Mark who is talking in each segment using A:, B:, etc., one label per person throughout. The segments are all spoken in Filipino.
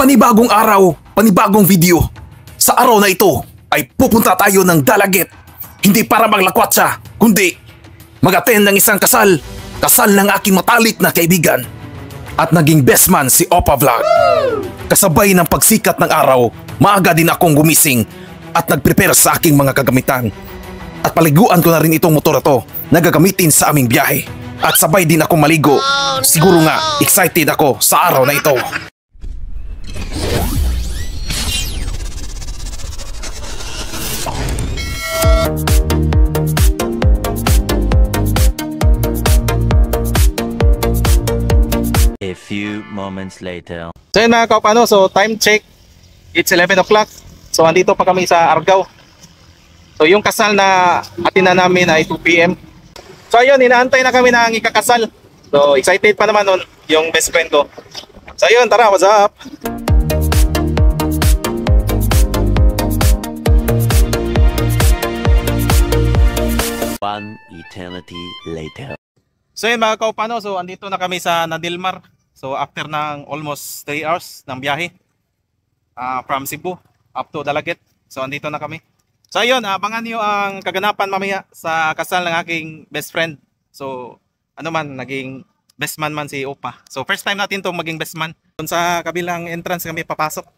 A: Panibagong araw, panibagong video. Sa araw na ito ay pupunta tayo ng Dalagit. Hindi para maglakwatsa, kundi mag-attend ng isang kasal. Kasal ng aking matalik na kaibigan. At naging best man si Opa Vlog. Kasabay ng pagsikat ng araw, maaga din akong gumising at nag-prepare sa aking mga kagamitan. At paliguan ko na rin itong motor na to na gagamitin sa aming biyahe. At sabay din akong maligo. Siguro nga, excited ako sa araw na ito.
B: A few moments later.
C: So yun mga kaupano, so time check, it's 11 o'clock. So andito pa kami sa Argao. So yung kasal na atina namin ay 2 PM. So ayun, inaantay na kami ng ikakasal. So excited pa naman nun yung best friend ko. So ayun, tara, what's up?
B: One eternity later.
C: So yun mga kaupano, so andito na kami sa Nadilmar. So after ng almost 3 hours ng biyahe from Cebu up to Dalagit. So andito na kami. So ayun, abangan niyo ang kaganapan mamaya sa kasal ng aking best friend. So ano man, naging best man si Opa. So first time natin to maging best man. Doon sa kabilang entrance kami papasok.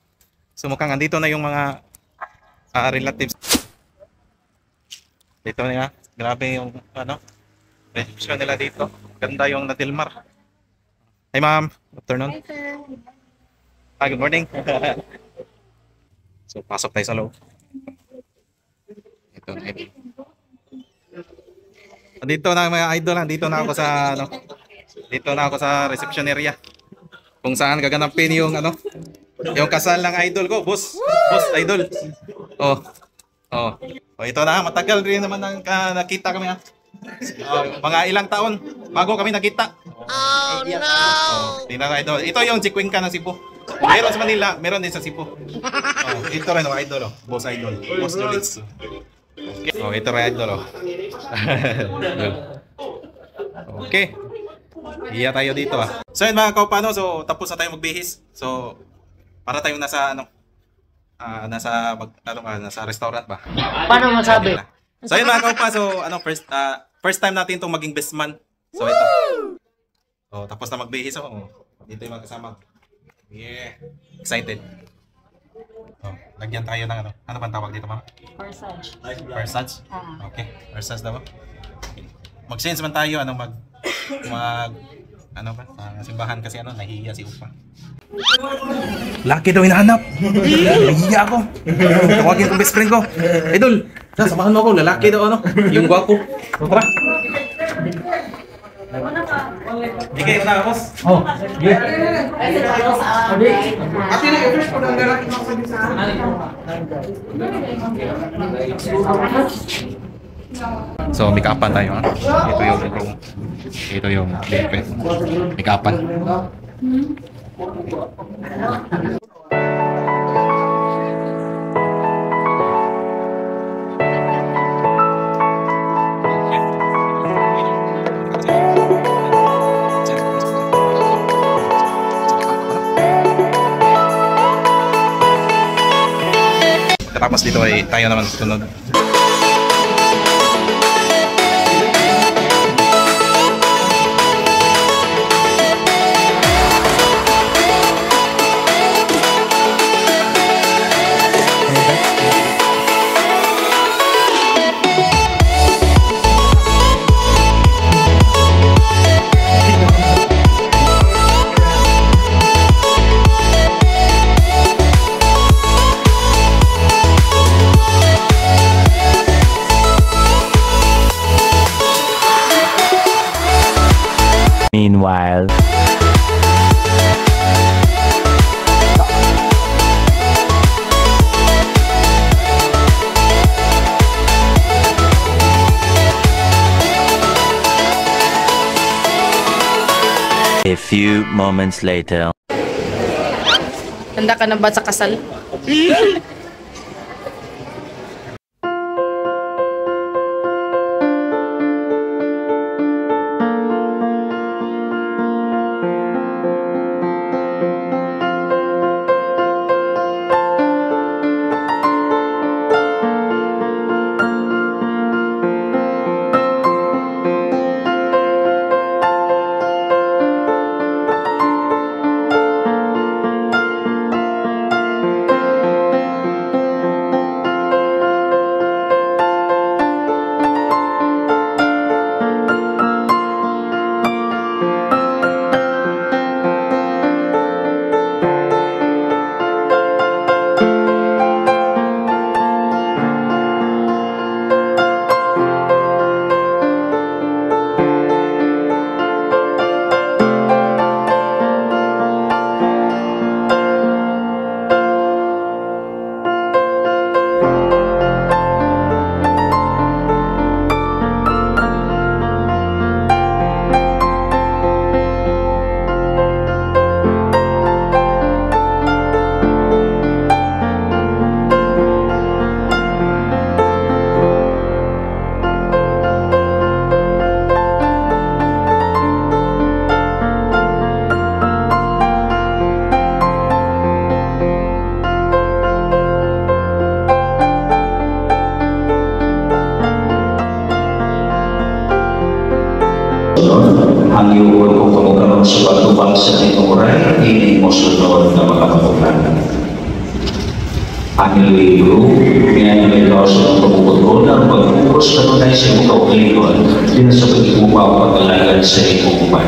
C: So mukhang andito na yung mga relatives. Dito na, grabe yung ano, reception nila dito. Ganda yung Nadilmar. Hi ma'am, good afternoon.
D: Hi sir.
C: Good morning. So pasok tayo sa loob. Ito na ito. Dito na mga idol, dito na ako sa ano. Dito na ako sa reception area. Kung saan gaganapin yung ano, yung kasal ng idol ko, boss idol. Oh. Oh. Oh, ito na, matagal rin naman nakita kami ha. Mga ilang taon bago kami nakita. Oh no. Oh, ito yung Jikwinka ng Cebu. Meron sa Manila, meron din sa Cebu. Oh, ito rin oh, idol oh. Boss idol. Boss Dolitz. Okay. Oh, ito rin idol oh. Okay. Iya tayo dito ah. So yun mga kaupano, so tapos na tayo magbihis. So para tayong nasa ano nasa restaurant ba?
D: Paano masabi?
C: So yun mga kaupa, so ano first time natin itong maging best man. So ito. Oh, tapos na magbihis oh. Dito yung mga kasama. Yeah. Excited. Oh, lagyan tayo ng ano. Ano bang tawag dito, ma'am?
D: Corsage.
C: Corsage? Okay. Corsage daw. Mag-sense man tayo ano ano ba? Simbahan kasi ano nahihiya si Upa.
A: Laki daw hinahanap. Nahihiya ako. Tawagin ko best friend ko. Idol, samahan mo ako. Lalaki daw ano. Yung gwapo. Tara.
C: Di kayo na, boss?
A: Oh, yeah.
C: So, make-upan tayo ha. Ito yung room. Ito yung bed. Make-upan. Tapos dito ay tayo naman susunod.
B: Meanwhile. A few moments later.
D: Handa ka na ba sa kasal?
E: ang iuod kung kamukha sa pagtubang sa itong oray, hindi mo sunod na makapagpunan. Ang libro, pinangyay ikaw sa pagpupod ko ng pag-upos na tunay sa iyong kauliwan, din sa pag-ipupaw pag-alagan sa iyong upan.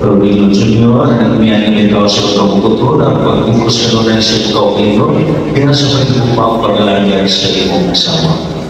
E: Pero Lord Junior, pinangyay ikaw sa pagpupod ko ng pag-upos na tunay sa iyong kauliwan, din sa pag-ipupaw pag-alagan sa iyong asawa.